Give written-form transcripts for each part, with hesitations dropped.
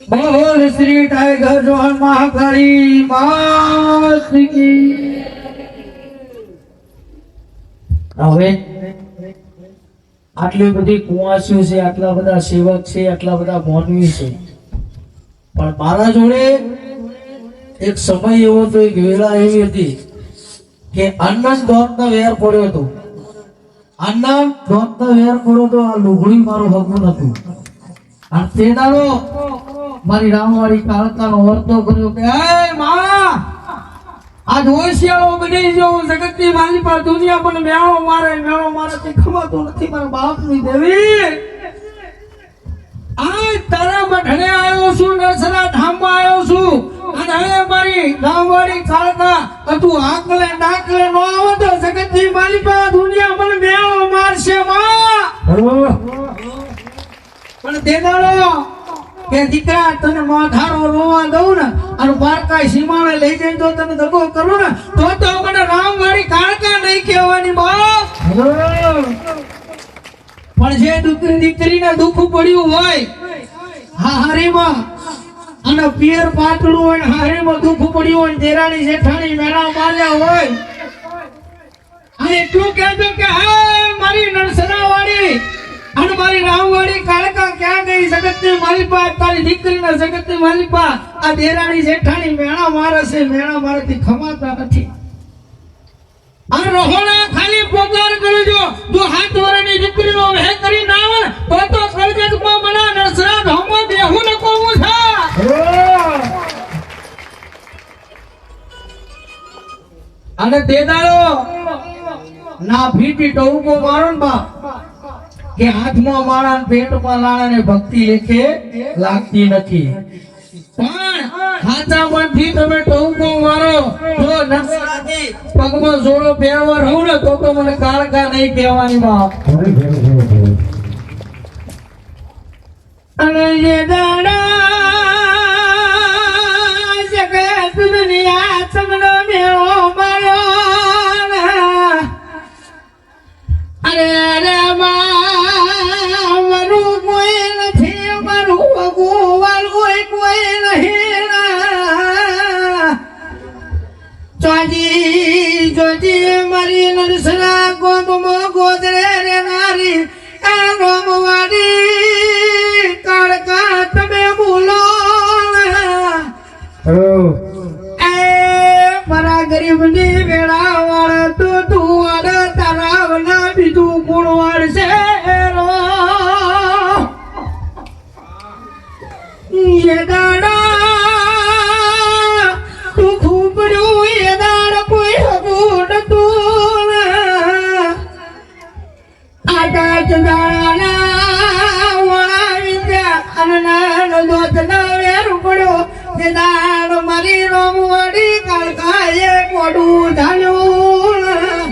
બોલ શ્રી ટાઈગર જોહર મહાકાળી માત કી। હવે આટલી બધી કુવાસીઓ છે, આટલા બધા સેવક છે, આટલા બધા મોનવી છે, પણ મારા જોડે એક સમય એવો તો એક વેળા એવી હતી કે આનંદ દોતનો વેર પડ્યો હતો। આનંદ દોતનો વેર પડ્યો તો આ લુગડી મારું હગું નતું। અને તે દાડો મારી રામવાળી કાળકાનો વર્તો કર્યો કે એ માં આ દોશિયાઓ બની જો જગતની માલી પર દુનિયા પણ મેળો મારે તે ખવાતો નથી મારા બાપની દેવી। આ તારા મઢને આવ્યો છું, નરસરા ધામમાં આવ્યો છું, અને હવે મારી રામવાળી કાળકા તું આકલે ડાકલે નો આવો તો જગતની માલી પર દુનિયા પણ મેળો મારશે માં। પણ તે દાડો કે દીકરા તને માથારો રોવા દઉં ને અને બારકાઈ સીમાડે લઈ જઈને તો તને દગો કરું ને તો મને રામવાળી કાળકા નહીં કહેવાની બાપ। પણ જે દીકરીને દુઃખ પડ્યું હોય હારીમાં અને પિયર પાટલું હોય હારીમાં દુઃખ પડ્યું હોય, દેરાણી જેઠાણી મેળા માર્યા હોય, અને એટલું કહેતો કે હા મારી નરસરાવાળી અને મારી રામવાળી કાળકા ક્યાં ગઈ જગતની માલિપા, તારી દીકરીના જગતની માલિપા આ દેરાણી જેઠાણી મેળા મારે છે, મેળા મારેથી ખમાતા નથી। આ રોહણા ખાલી પોકાર કરજો, જો હાથ વરની દીકરીનો વહે કરી ના આવે તો કળજગમાં મના નરસરા ધામમાં બેહું ન કોવું છે। અને તે દાડો ના ફીટી ટોકો મારો ને બાપ કે હાથમાં માળા પેટમાં લાળા ને ભક્તિ એકે લાગતી નથી। પણ હાથા મનથી તમે ટોકો મારો જો નરસરાથી પગમાં જોડો પહેરવા રહું ને તો મને કાળકા નહીં કહેવાની બાપ। અને જે દાડા જગત દુનિયા તમને મેળો માર્યો અરે રે મારું કોઈ નથી, મારું ભગવાન કોઈ નહીં। જોજી મારી નરસરા ગોદમાં ગોદરે રે નારી આ રામવાળી કાળકા તમે બોલો એ મારા ગરીબની વેળા વાળા તો તું વાળા તારા વના બીજું ગુણ વાળશે એ દાડા તું ખૂબ રહ્યું એ દાડા કોઈ હગું નતું આટા ચંદાળાના વણા વિદ્યા અને નાનો દોતના વેર પડ્યો એ દાડ મારી રામવાળી કાળકાએ કોડું ધાલ્યું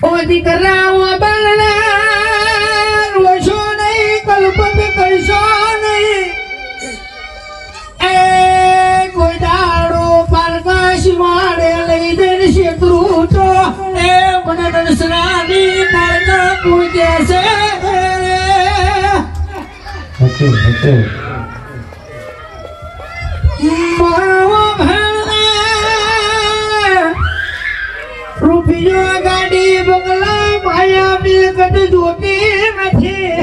ઓ દીકરા ઓ બાળના રોશો નહીં કલ્પત કરશો નહીં એ કોઈ દાડો પારકાશ માડે લઈ જઈને શેકરું તો એ મને નરસરાની કાળકા પૂજે છે। રૂપિયો ગાડી બંગલા માયા મિલકત જોતી નથી,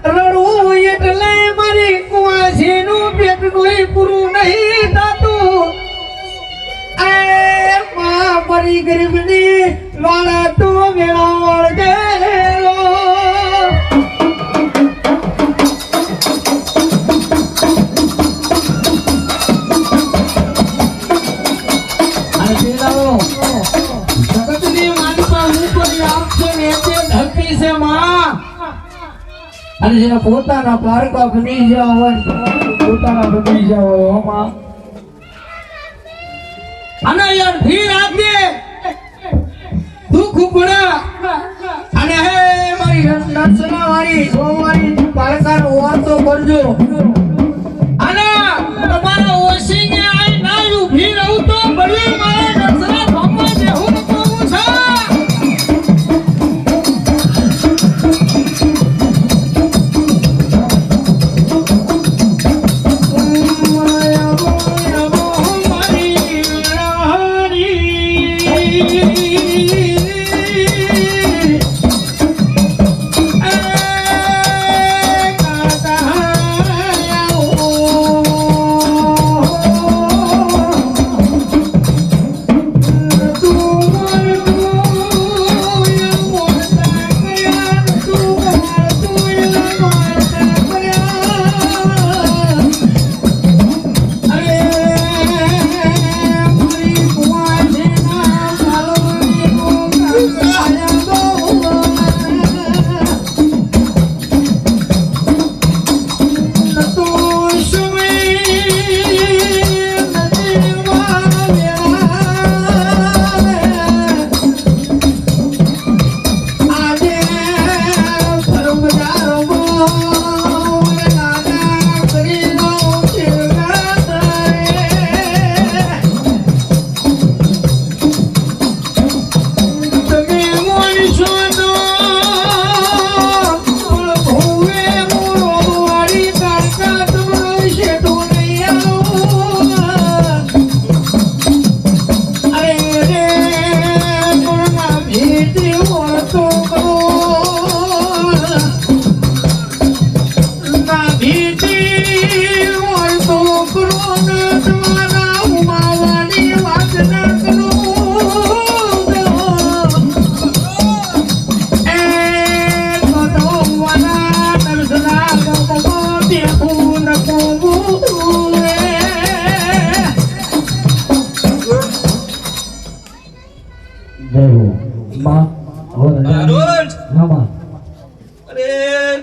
રડવું એટલે મારી કુવાસીનું પેટનું પૂરું નહીં થતું। મારી ગરીબની વાળા તો મેળા વળગે અને જેને પોતાના પારકા બની ગયા હોય પોતાના બની ગયા હોય ઓમાં અને યાર ભીડ આપજે દુઃખ પડા અને હે મારી નરસના વાળી સોમવારી પારકાનો વાતો કરજો અને તમારા ઓશીને આઈ ના ઊભી રહું તો ભલે મારા નરસના ધામમાં બેહું ન કહું છે।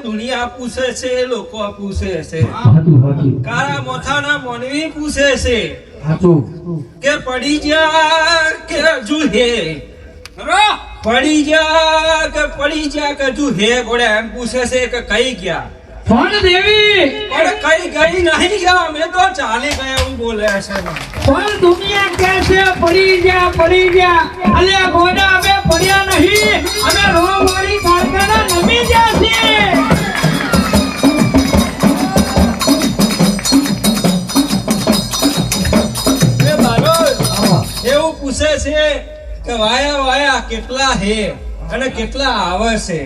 દુનિયા પૂછે છે, લોકો પૂછે છે, કાળા મોથાના મોનવી પૂછે છે કે પડી જા કે હજુ હે, પડી જા કે હજુ હે, ગોળે એમ પૂછે છે કે કઈ ગયા પણ દેવી પણ કઈ ગઈ નહીં ગયા, અમે તો ચાલી ગયા એવું બોલે છે. પણ દુનિયા કહે છે પડી જા અલ્યા ગોડા અમે પડ્યા નહીં, અમે રોવાળી કારખાના નમી ગયા છીએ. એવું પૂછે છે કે વાયા કેટલા હે અને કેટલા આવે છે,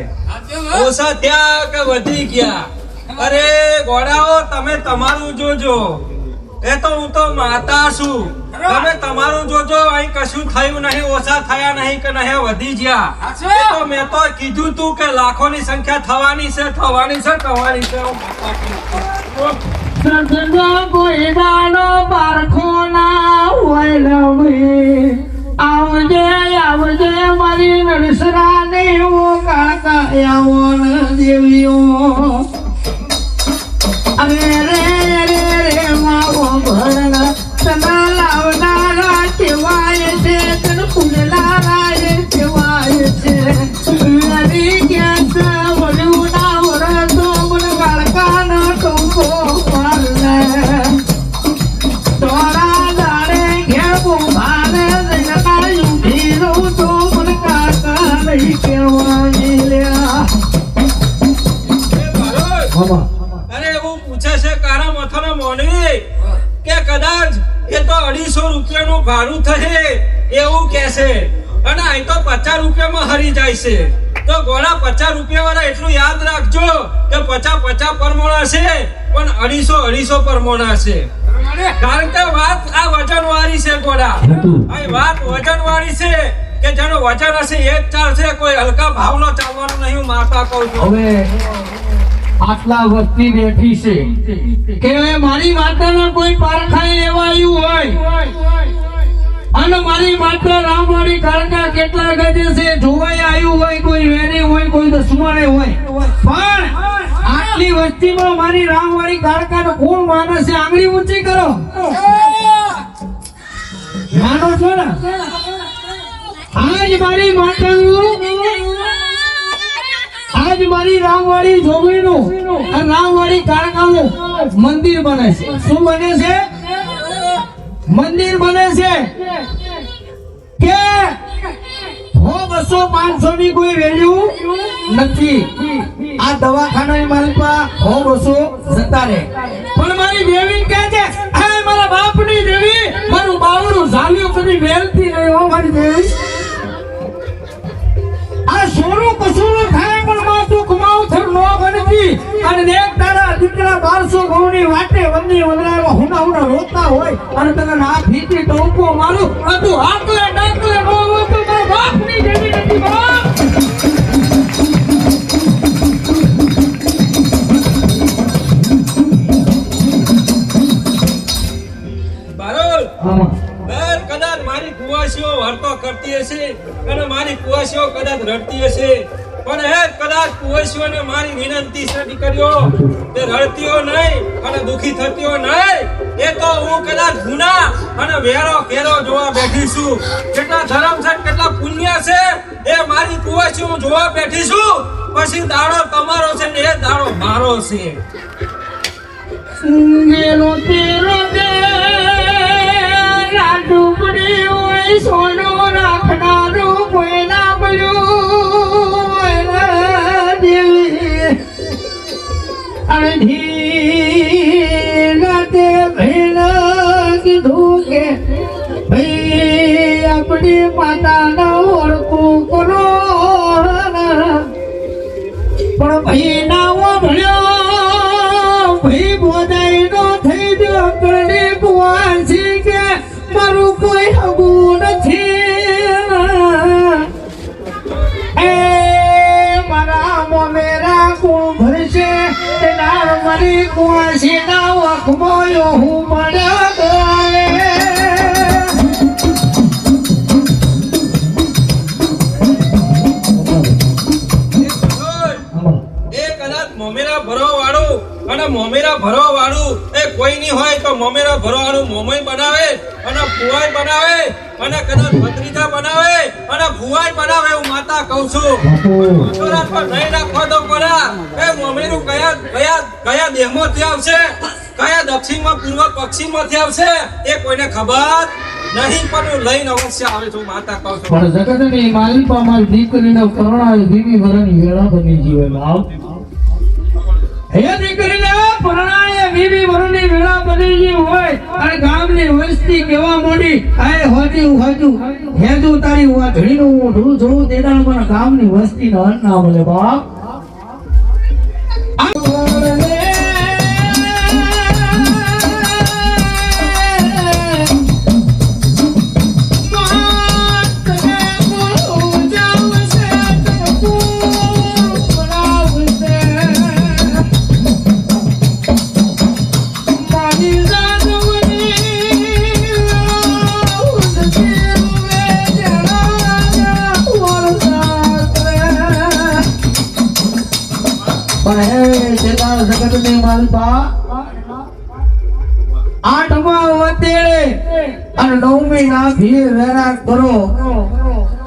ઓછા થયા કે વધી ગયા. અરે ગોડાઓ તમે તમારું જોજો, એ તો હું તો માતા છું, તમે તમારું જોજો. અહીં કશું થયું નહીં, ઓછા થયા નહીં કે નહીં વધી ગયા. એ તો મેં તો કીધું તું કે લાખોની સંખ્યા થવાની છે. સદનો કોઈ દાડો પારખો ના હોય લવી, આવજે મારી નરસરાને ઓ કાકા આવો દેવીઓ. અરે રે માવો ભરણ તના લાવનારા કેવાય છે, તન ફૂલનારા કેવાય છે. નદી ક્યાં છે વળ્યું ના વરસો મને કાળકાનો ટોકો મારને, તોરા દાડે ઘેવું ભારે જગનાયું ભીરું તો મને કાકા નહીં કેવાય લ્યા. અરે એવું પૂછે છે કારા મથાનો મોનવી કે કદાચ એ તો 250 રૂપિયાનું ભાડું થશે એવું કે છે, અને અહીં તો 50 રૂપિયામાં હરી જાય છે. તો ગોળા 50 રૂપિયા વાળા એટલું યાદ રાખજો કે 50 પરમોણા છે પણ 250 પરમોણા છે. કારણ કે વાત આ વજન વાળી છે ગોળા, આ વાત વજન વાળી છે કે જેનો વજન હશે એ જ ચાલશે, કોઈ હલકા ભાવનો ચાલવાનું નહીં. હું માતા કહું છું. હવે આટલા વસ્તી બેઠી છે કે મારી માતાના કોઈ પારખાઈ લેવા આવ્યું હોય અને મારી માતા રામવાડી કારકા કેટલા ગજે છે જોવાય આવ્યું હોય, કોઈ વેરી હોય, કોઈ દસમાને હોય, પણ આટલી વસ્તીમાં મારી રામવાડી કારકાનો કોણ માને છે? આંગળી ઊંચી કરો. માનો છો ને? આજ મારી માતાનું, આજ મારી રામવાડી જોગીનું અને રામવાડી કારકાનું મંદિર બને છે. શું બને છે? મંદિર બને છે કે 100, 200, 500 ની કોઈ વેલ્યુ નથી. આ દવાખાના મારી પાસે 100, 200 જતા રહે, પણ મારી દેવી કહે છે હે મારા બાપની દેવી, મારું બાવડું ઝાલ્યું કદી વેલતી નહીં હો મારી દેવી. અને દેખ તારા દીકરા 1200 ઘઉંની વાટે વંદી વંદરામાં હુના રોતા હોય અને તને આ ફીતી ટોપો મારું આ તું આકલે ડાકલે નો હોય તો તારા બાપની જેવી નથી બાપ. બારોલ આમાં કદાચ મારી કુવાસીઓ વર્તો કરતી હશે અને મારી કુવાસીઓ કદાચ રડતી હશે પણ હે કદાચ કુવાસીઓને મારી વિનંતી છે દીકરીઓ તે રડતીઓ નહીં અને દુખી થતીઓ નહીં એ તો હું કદાચ ગુના અને વેરો કેરો જોવા બેઠી છું કેટલા ધર્મ છે કેટલા પુણ્ય છે એ મારી કુવાસીઓ હું જોવા બેઠી છું પછી દાડો તમારો છે ને એ દાડો મારો છે. ગેલો તેરો દે ડુબડી હોય સોનો રાખનારું કોઈ ના મળ્યું દેવી અઢી ભેણ કીધું કે ભાઈ આપણી માતાના ઓળખું કરો પણ ભાઈ ના ભણ્યો ભાઈ બોધાઈ નો થઈ ગયો કરડી કુવાસી કે મારું કોઈ હગું નથી એ મારા મોમેરા કોણ ભરશે તેના મારી કુવાસી ના વખમોયો હું મળ્યા ગાય. મોમેરા ભરવા વાળું એ કોઈ નહીં હોય તો મોમેરા ભરવા વાળું મોમય બનાવે અને ફુવાય બનાવે અને કદાચ ભત્રીજા બનાવે અને ફુવાય બનાવે હું માતા કહું છું. મથુરા પર નહીં રાખવા દો પરા એ મોમેરું કયા દેહમાંથી આવશે કયા દક્ષિણમાં પૂર્વ પશ્ચિમમાંથી આવશે એ કોઈને ખબર નહીં પણ લઈને અવશ્ય આવે છું માતા કહું છું. પણ જગતની માલિકા મારી દીકરીને પરણાવી દીવી વરની વેળા બની જીવે લાવ હે દીકરીને પરણાય બીબી વરની વેળા બની ગઈ હોય અને ગામની વસ્તી કેવા મોડી આય હોજુ હેજુ તારી હું ધણીનું હું ઢૂલ જોઉં તેના મને ગામની વસ્તી નો અન્ન ના મળે બાપ. જગતની માલપા આઠમા વતેડે અને નવમી ના ભીર વેરાટ કરો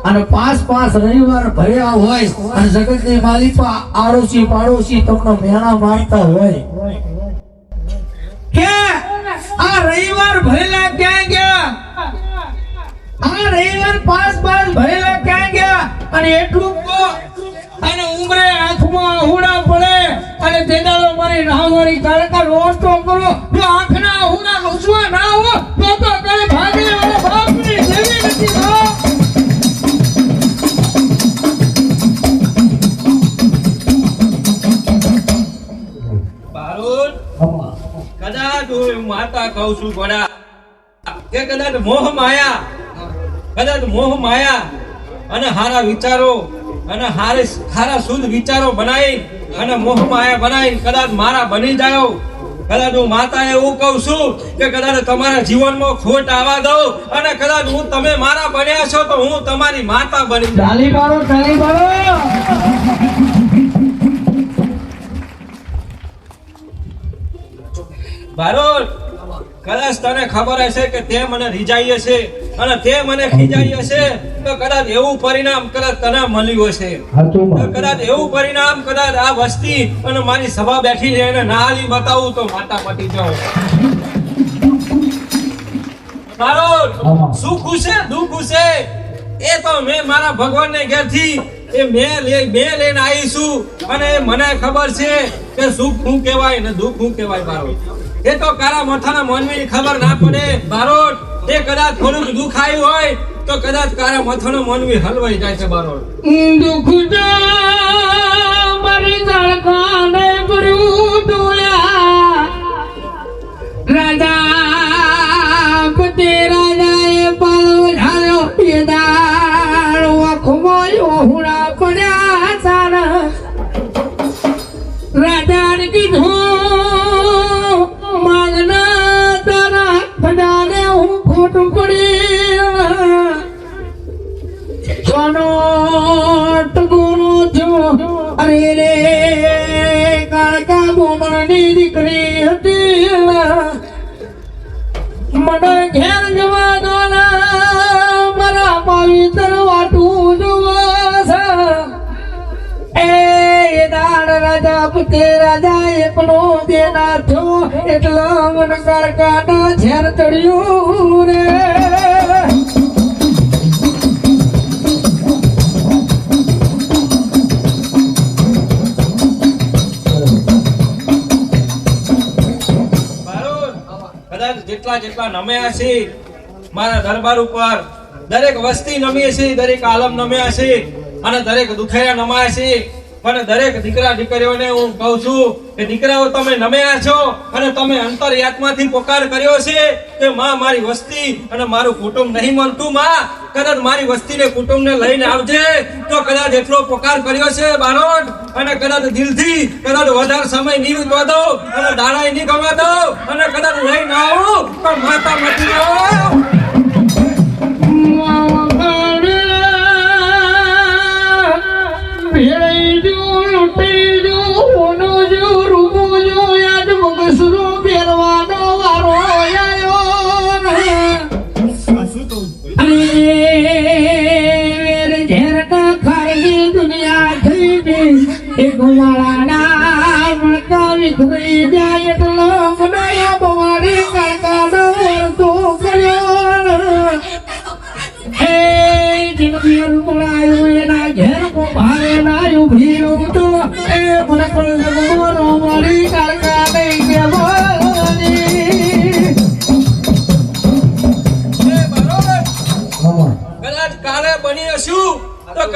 અને પાંચ રવિવાર ભર્યા હોય અને જગતની માલિકા આડોશી પાડોશી તમને મેણા મારતા હોય કે આ રવિવાર ભરેલા ક્યાં ગયા આ રવિવાર પાંચ ભરેલા ક્યાં ગયા અને એટલું અને ઉમરે આંખમાં હુડા પડે અને તેદાલો મારી રાહવારી કાળકા રોસ્તો કરો જો આંખના હુડા ઘસવા ના હો તો કરે ભાગે અને બાપની જેવી નથી હો. બારોલ કદાચ હું માતા કહું છું ગોડા કે કદાચ મોહ માયા અને હારા વિચારો અને હારા શુદ્ધ વિચારો બનાવી અને મોહ માયા બનાવી કદાચ મારા બની જાઓ કદાચ હું માતા એવું કહું છું કે કદાચ તમારા જીવનમાં ખોટ આવવા દઉં અને કદાચ હું તમે મારા બન્યા છો તો હું તમારી માતા બની જાઉં. ચાલી મારો બારોલ કદાચ તને ખબર હશે કે તે મને રીઝાઈ હશે અને તે મને ખીજાઈ હશે તો કદાચ એવું પરિણામ કદાચ તને મળ્યું હશે તો કદાચ એવું પરિણામ કદાચ આ વસ્તી અને મારી સભા બેઠી છે એને ના હાલી બતાવું તો માતા પટી જાઉં. બારોલ સુખ છે દુઃખ છે એ તો મેં મારા ભગવાનને ઘેરથી એ મેં લઈને આવી છું અને મને ખબર છે કે સુખ શું કહેવાય ને દુઃખ શું કહેવાય. બારોલ એ તો કારા મથાના મોનવી ખબર ના પડે બારોટ એ કદાચ થોડુંક દુઃખ આવ્યું હોય તો કદાચ કારા મથાનો મોનવી હલવાઈ જાય છે. બારોટ દુઃખ મારી ધડકાને ભર્યું કીધું માંગના તારા ખડાને હું ખોટું પડી સોનો ટગોરો થયો અરે રે કાળકા બોમણની દીકરી હતી મને ઘેર જવા દો મારા પવિત્ર વાટું જોવા એ દાડ રાજા પુતે રાજા એકલો દેના થયો એટલા મન કાળકાના ઝેર ચડ્યું રે જેટલા જેટલા નમ્યા છે મારા દરબાર ઉપર દરેક વસ્તી નમી છે, દરેક આલમ નમ્યા છે અને દરેક દુખૈયા નમાયા છે. પણ દરેક દીકરા દીકરીઓને હું કહું છું કે દીકરાઓ તમે નમ્યા છો અને તમે અંતરયાત્માથી પોકાર કર્યો છે કે માં મારી વસ્તી અને મારું કુટુંબ નહીં મળતું. માં કદાચ મારી વસ્તીને કુટુંબને લઈને આવજે તો કદાચ એટલો પોકાર કર્યો છે બારોટ અને કદાચ દિલથી કદાચ વધારે સમય નહીં વીતવા દો અને દાડાય નહીં ગમવા દો અને કદાચ લઈને આવું પણ માતા મટી આવો.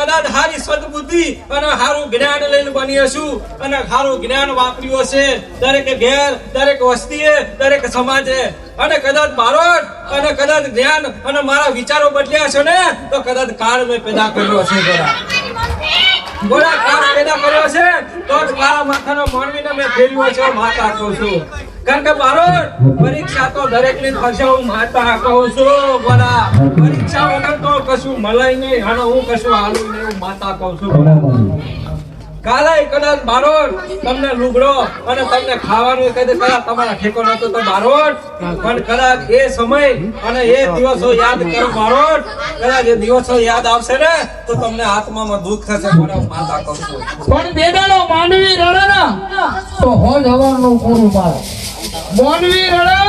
કદાચ હારી સદબુદ્ધિ અને હારું જ્ઞાન લઈને બની હશું અને હારું જ્ઞાન વાપર્યું હશે દરેક ઘેર દરેક વસ્તીએ દરેક સમાજે અને કદાચ બારોટ અને કદાચ જ્ઞાન અને મારા વિચારો બદલ્યા છે ને તો કદાચ કાળ મેં પેદા કર્યો છે ગોળા કાળ પેદા કર્યો છે તો જ મારા માથાનો માનવીને મેં ફેરવ્યો છે માતા કહું છું. કારણ કે બારોટ પરીક્ષા તો દરેક ની થશે હું માતા કહું છું. ગોળા પરીક્ષા વગર તો કશું મળે નહીં અને હું કશું હાલું નહીં હું માતા કહું છું. કાલે કદાચ બારોટ તમને લુગડો અને તમને ખાવાનું કદાચ તમારા ઠેકો નતો તો બારોટ પણ કદાચ એ સમય અને એ દિવસો યાદ કરો બારોટ કદાચ એ દિવસો યાદ આવશે ને તો તમને આત્મામાં દુઃખ થશે. પણ માતા કહું છું પણ દેદાનો માનવી રડે ને તો હોજ હવાનું પૂરું પાડે. માનવી રડે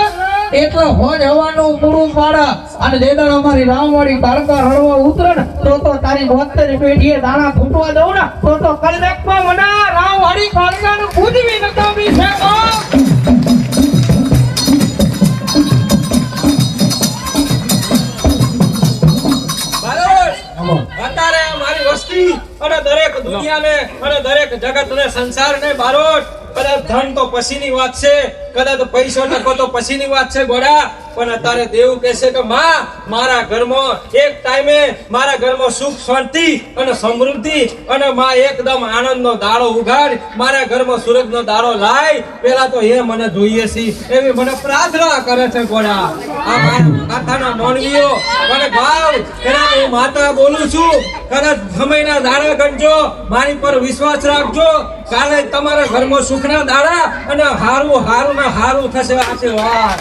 એટલે હોજ હવાનું પૂરું પાડે. અને દેદાનો મારી રામવાડી તારકા રડવા ઉતરે ને તો તારી 72 પેઢીએ દાણા ફૂટવા દઉં ને તો કલદકમાં મને રામવાડી તારકાનું પૂજવી નકામી છે. અત્યારે મારી વસ્તી અને દરેક દુનિયાને અને દરેક જગતને સંસારને બારોટ કદાચ ધન તો પછીની વાત છે, કદાચ પૈસો ટકો તો પછીની વાત છે ગોડા, પણ અત્યારે દેવ કહેશે કે માં મારા ઘરમાં એક ટાઈમે મારા ઘરમાં સુખ શાંતિ અને સમૃદ્ધિ અને માં એકદમ આનંદનો દાડો ઉગાડ, મારા ઘરમાં સૂરજનો દાડો લાય. પેલા તો એ મને જોઈએ છે એવી મને પ્રાર્થના કરે છે ગોડા. આ માતાના માનવીઓ મને ગાવ એના હું માતા બોલું છું. કદાચ સમયના દાડા ગણજો, મારી પર વિશ્વાસ રાખજો. કાલે તમારા ઘરમાં સુખના દાડા અને હારું હારું ને હારું થશે. આશીર્વાદ.